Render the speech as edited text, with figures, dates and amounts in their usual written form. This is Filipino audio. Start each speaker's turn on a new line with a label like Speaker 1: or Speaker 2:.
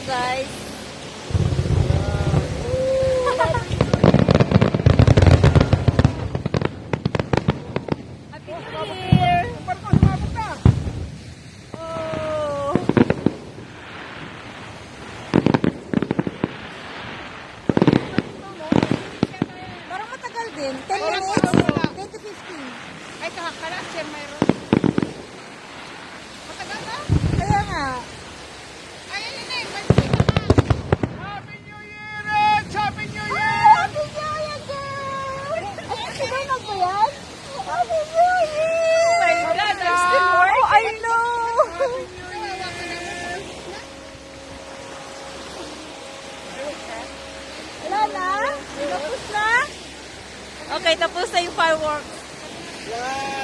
Speaker 1: guys. Happy New Year! Oh. Parang matagal din. 10 minutes? 10 to 15.
Speaker 2: Ay, kahakala, siya mayroon. Matagal na?
Speaker 1: Kaya nga.
Speaker 2: Ay, hindi, pansin ka na. Happy New Year, Reds! Happy New Year!
Speaker 1: Happy New Year, girl! Ay, sinunod mo yan? Happy New Year!
Speaker 2: Oh my God, I'm still working.
Speaker 1: Oh, I know! Wala na? Tapos na? Okay, tapos na yung fireworks.